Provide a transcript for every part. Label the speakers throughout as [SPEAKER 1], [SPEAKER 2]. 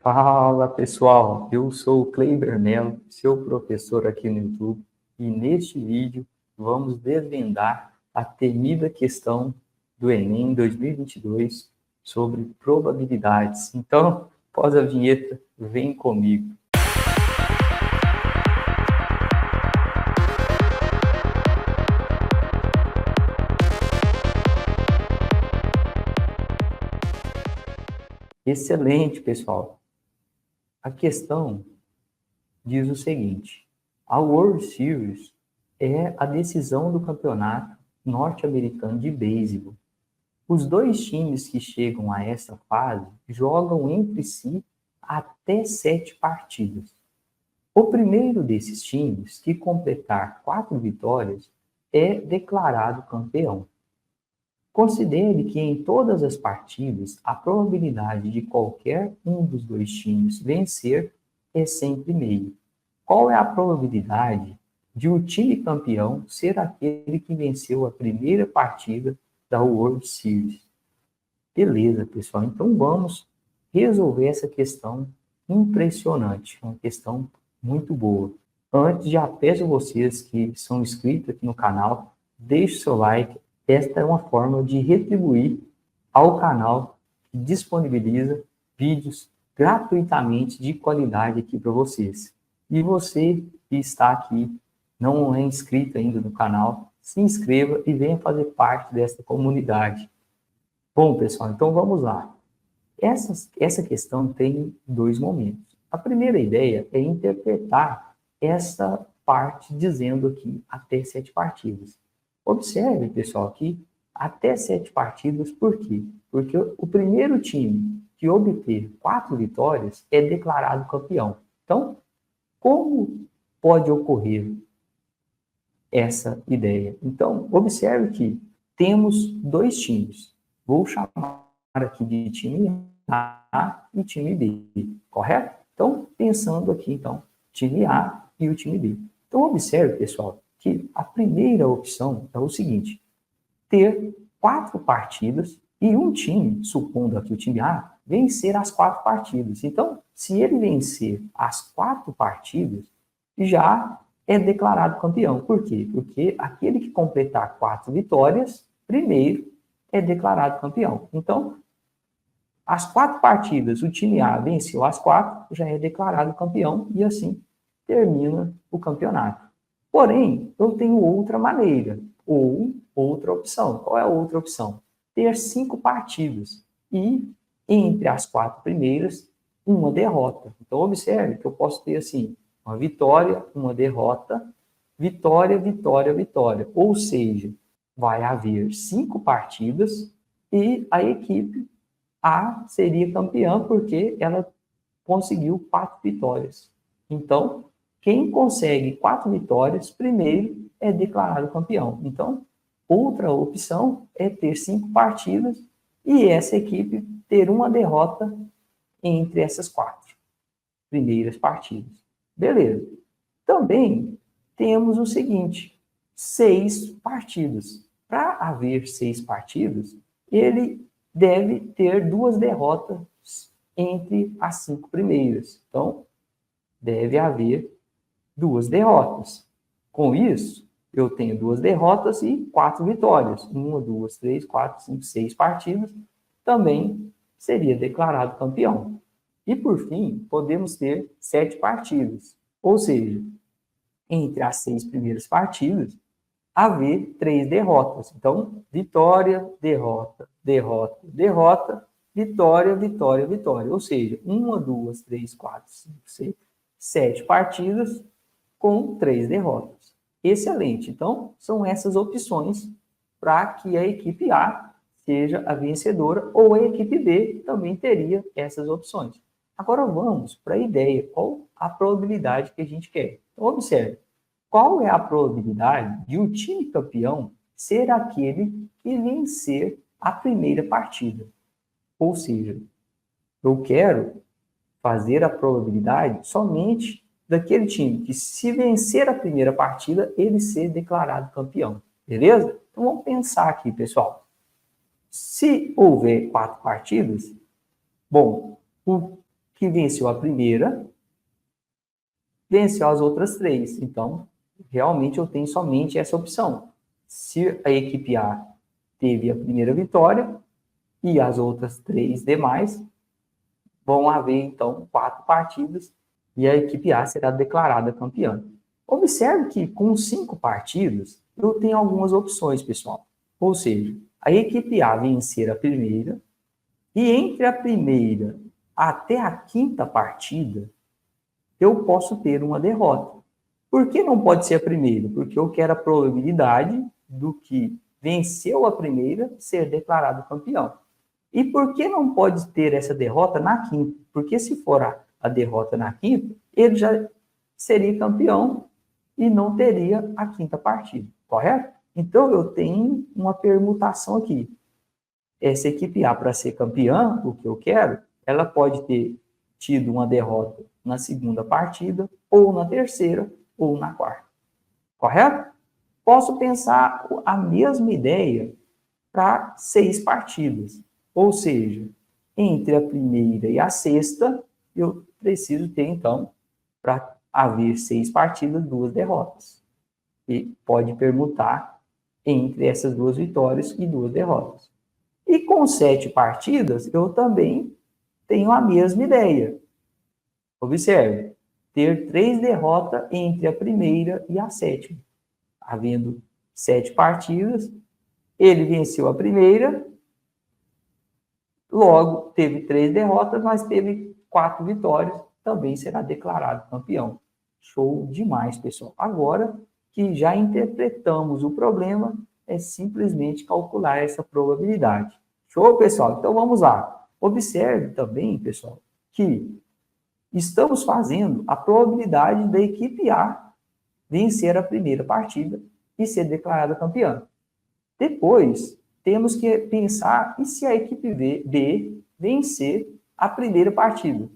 [SPEAKER 1] Fala pessoal, eu sou o Cleiber Melo, seu professor aqui no YouTube, e neste vídeo vamos desvendar a temida questão do Enem 2022 sobre probabilidades. Então, após a vinheta, vem comigo. Excelente, pessoal. A questão diz o seguinte: a World Series é a decisão do campeonato norte-americano de beisebol. Os dois times que chegam a essa fase jogam entre si até 7 partidas. O primeiro desses times que completar 4 vitórias é declarado campeão. Considere que em todas as partidas, a probabilidade de qualquer um dos dois times vencer é sempre meio. Qual é a probabilidade de o time campeão ser aquele que venceu a primeira partida da World Series? Beleza, pessoal. Então vamos resolver essa questão impressionante, uma questão muito boa. Antes, já peço a vocês que são inscritos aqui no canal, deixe o seu like. Esta é uma forma de retribuir ao canal que disponibiliza vídeos gratuitamente de qualidade aqui para vocês. E você que está aqui, não é inscrito ainda no canal, se inscreva e venha fazer parte desta comunidade. Bom, pessoal, então vamos lá. Essa questão tem 2 momentos. A primeira ideia é interpretar essa parte dizendo aqui até 7 partidas. Observe, pessoal, aqui até 7 partidas, por quê? Porque o primeiro time que obter 4 vitórias é declarado campeão. Então, como pode ocorrer essa ideia? Então, observe que temos 2 times. Vou chamar aqui de time A e time B, correto? Então, pensando aqui, então, time A e o time B. Então, observe, pessoal, que a primeira opção é o seguinte: ter 4 partidas e um time, supondo aqui o time A, vencer as 4 partidas. Então, se ele vencer as 4 partidas, já é declarado campeão. Por quê? Porque aquele que completar 4 vitórias, primeiro é declarado campeão. Então, as 4 partidas, o time A venceu as 4, já é declarado campeão e assim termina o campeonato. Porém, eu tenho outra maneira, ou outra opção. Qual é a outra opção? Ter 5 partidas e, entre as 4 primeiras, uma derrota. Então, observe que eu posso ter, assim, uma vitória, uma derrota, vitória, vitória, vitória. Ou seja, vai haver 5 partidas e a equipe A seria campeã porque ela conseguiu 4 vitórias. Então, quem consegue 4 vitórias, primeiro é declarado campeão. Então, outra opção é ter 5 partidas e essa equipe ter uma derrota entre essas 4 primeiras partidas. Beleza. Também temos o seguinte: 6 partidas. Para haver 6 partidas, ele deve ter 2 derrotas entre as 5 primeiras. Então, deve haver 2 derrotas. Com isso, eu tenho 2 derrotas e 4 vitórias. 1, 2, 3, 4, 5, 6 partidas. Também seria declarado campeão. E, por fim, podemos ter 7 partidas. Ou seja, entre as 6 primeiras partidas, haver 3 derrotas. Então, vitória, derrota, derrota, derrota, vitória, vitória, vitória. Ou seja, 1, 2, 3, 4, 5, 6, 7 partidas com 3 derrotas. Excelente. Então, são essas opções para que a equipe A seja a vencedora, ou a equipe B também teria essas opções. Agora vamos para a ideia. Qual a probabilidade que a gente quer? Então, observe. Qual é a probabilidade de o time campeão ser aquele que vencer a primeira partida? Ou seja, eu quero fazer a probabilidade somente daquele time que, se vencer a primeira partida, ele ser declarado campeão. Beleza? Então vamos pensar aqui, pessoal. Se houver 4 partidas, bom, o que venceu a primeira, venceu as outras 3. Então, realmente eu tenho somente essa opção. Se a equipe A teve a primeira vitória e as outras 3 demais, vão haver, então, 4 partidas e a equipe A será declarada campeã. Observe que com 5 partidas, eu tenho algumas opções, pessoal. Ou seja, a equipe A vencer a primeira e entre a primeira até a 5ª partida, eu posso ter uma derrota. Por que não pode ser a primeira? Porque eu quero a probabilidade do que venceu a primeira ser declarado campeão. E por que não pode ter essa derrota na 5ª? Porque se for a derrota na 5ª, ele já seria campeão e não teria a 5ª partida, correto? Então, eu tenho uma permutação aqui. Essa equipe A, para ser campeã, o que eu quero, ela pode ter tido uma derrota na 2ª partida, ou na 3ª, ou na 4ª. Correto? Posso pensar a mesma ideia para 6 partidas. Ou seja, entre a primeira e a 6ª, eu preciso ter, então, para haver 6 partidas, 2 derrotas. E pode permutar entre essas 2 vitórias e 2 derrotas. E com 7 partidas, eu também tenho a mesma ideia. Observe, ter 3 derrotas entre a primeira e a 7ª. Havendo 7 partidas, ele venceu a primeira, logo teve 3 derrotas, mas teve 4 vitórias, também será declarado campeão. Show demais, pessoal. Agora que já interpretamos o problema, é simplesmente calcular essa probabilidade. Show, pessoal? Então vamos lá. Observe também, pessoal, que estamos fazendo a probabilidade da equipe A vencer a primeira partida e ser declarada campeã. Depois, temos que pensar, e se a equipe B vencer a primeira partida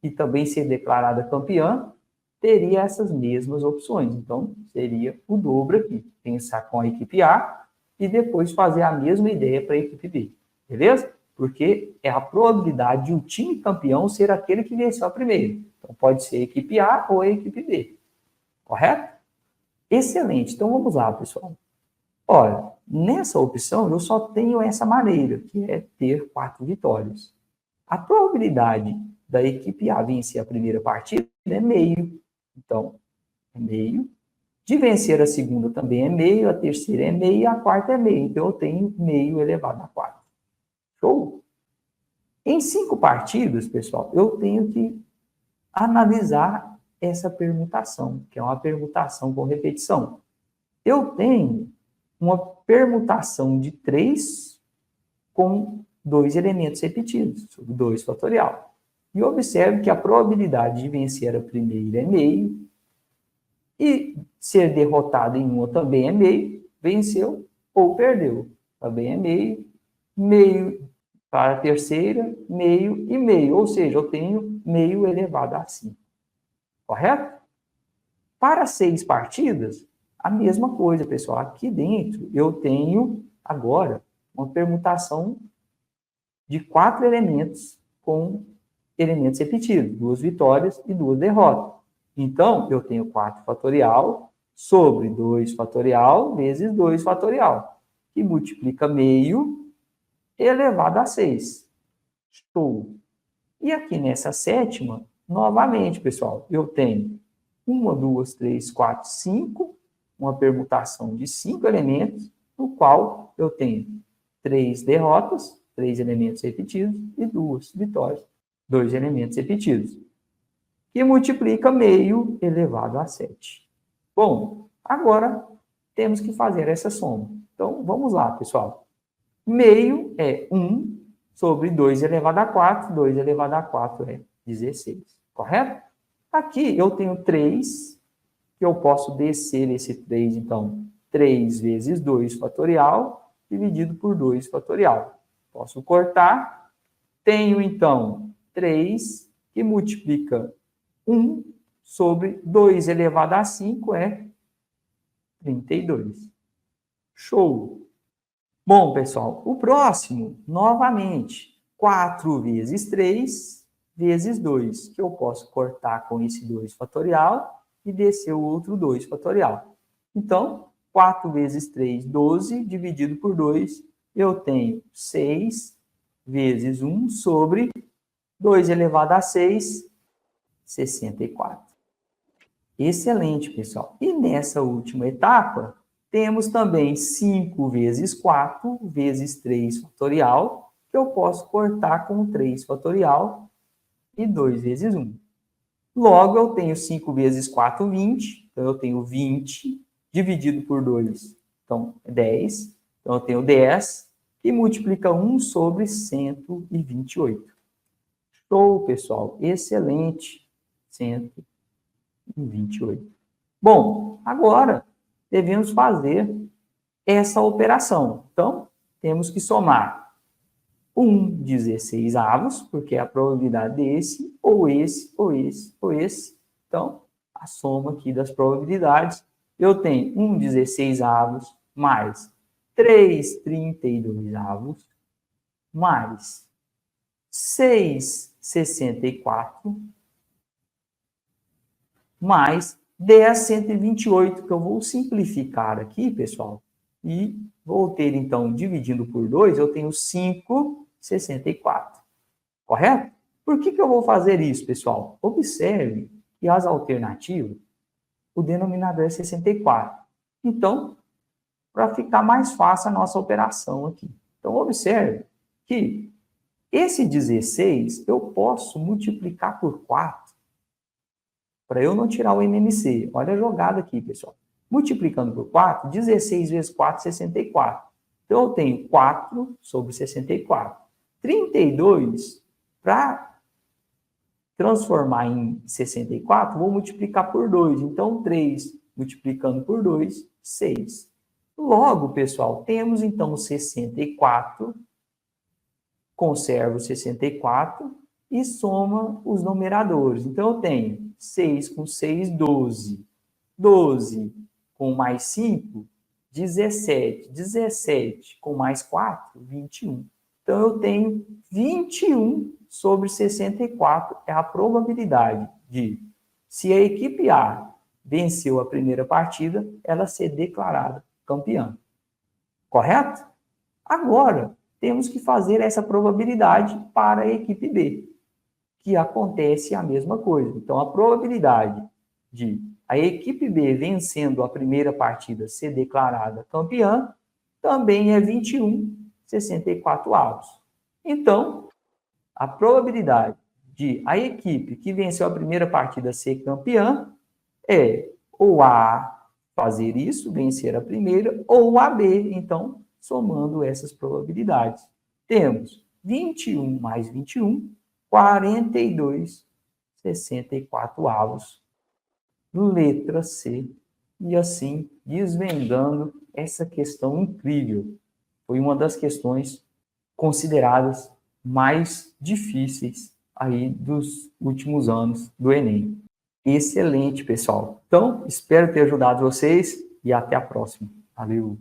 [SPEAKER 1] e também ser declarada campeã, teria essas mesmas opções. Então, seria o dobro aqui. Pensar com a equipe A e depois fazer a mesma ideia para a equipe B. Beleza? Porque é a probabilidade de o time campeão ser aquele que venceu a primeira. Então, pode ser a equipe A ou a equipe B. Correto? Excelente. Então, vamos lá, pessoal. Olha, nessa opção, eu só tenho essa maneira, que é ter 4 vitórias. A probabilidade da equipe A vencer a primeira partida é meio. Então, é meio. De vencer a segunda também é meio, a terceira é meio e a quarta é meio. Então, eu tenho meio elevado a 4. Show? Em 5 partidas, pessoal, eu tenho que analisar essa permutação, que é uma permutação com repetição. Eu tenho uma permutação de 3 com 2 elementos repetidos, sobre 2 fatorial. E observe que a probabilidade de vencer a primeira é meio, e ser derrotado em uma também é meio, venceu ou perdeu, também é meio, meio para a terceira, meio e meio, ou seja, eu tenho meio elevado a 5. Correto? Para 6 partidas, a mesma coisa, pessoal. Aqui dentro eu tenho agora uma permutação de 4 elementos com elementos repetidos, 2 vitórias e 2 derrotas. Então, eu tenho 4 fatorial sobre 2 fatorial vezes 2 fatorial, que multiplica meio elevado a 6. Show! E aqui nessa sétima, novamente, pessoal, eu tenho 1, 2, 3, 4, 5, uma permutação de 5 elementos, no qual eu tenho 3 derrotas, 3 elementos repetidos, e 2 vitórias, 2 elementos repetidos, que multiplica meio elevado a 7. Bom, agora temos que fazer essa soma. Então, vamos lá, pessoal. Meio é 1 sobre 2 elevado a 4, 2 elevado a 4 é 16, correto? Aqui eu tenho 3, que eu posso descer esse 3, então, 3 vezes 2 fatorial, dividido por 2 fatorial. Posso cortar. Tenho, então, 3, que multiplica 1 sobre 2 elevado a 5 é 32. Show! Bom, pessoal, o próximo, novamente, 4 vezes 3 vezes 2, que eu posso cortar com esse 2 fatorial e descer o outro 2 fatorial. Então, 4 vezes 3, 12, dividido por 2, eu tenho 6 vezes 1 sobre 2 elevado a 6, 64. Excelente, pessoal. E nessa última etapa, temos também 5 vezes 4 vezes 3 fatorial, que eu posso cortar com 3 fatorial e 2 vezes 1. Logo, eu tenho 5 vezes 4, 20. Então, eu tenho 20 dividido por 2. Então, é 10. Então, eu tenho 10 e multiplica 1 sobre 128. Show, pessoal. Excelente. 128. Bom, agora devemos fazer essa operação. Então, temos que somar 1/16avos, porque é a probabilidade desse, ou esse, ou esse, ou esse. Então, a soma aqui das probabilidades, eu tenho 1/16avos mais 3/32avos mais 6/64 mais 10/128, que eu vou simplificar aqui, pessoal, e vou ter, então, dividindo por 2, eu tenho 5/64, correto? Por que eu vou fazer isso, pessoal? Observe que as alternativas, o denominador é 64. Então, para ficar mais fácil a nossa operação aqui. Então, observe que esse 16 eu posso multiplicar por 4, para eu não tirar o MMC. Olha a jogada aqui, pessoal. Multiplicando por 4, 16 vezes 4, 64. Então, eu tenho 4 sobre 64. 32, para transformar em 64, vou multiplicar por 2. Então, 3 multiplicando por 2, 6. Logo, pessoal, temos, então, 64. Conservo 64 e soma os numeradores. Então, eu tenho 6 com 6, 12. 12 com mais 5, 17. 17 com mais 4, 21. Então, eu tenho 21 sobre 64. É a probabilidade de, se a equipe A venceu a primeira partida, ela ser declarada campeã. Correto? Agora, temos que fazer essa probabilidade para a equipe B, que acontece a mesma coisa. Então, a probabilidade de a equipe B vencendo a primeira partida ser declarada campeã também é 21/64avos. Então, a probabilidade de a equipe que venceu a primeira partida ser campeã é ou A fazer isso, vencer a primeira, ou a B. Então, somando essas probabilidades, temos 21 mais 21, 42/64avos, letra C, e assim desvendando essa questão incrível. Foi uma das questões consideradas mais difíceis aí dos últimos anos do Enem. Excelente, pessoal. Então, espero ter ajudado vocês e até a próxima. Valeu!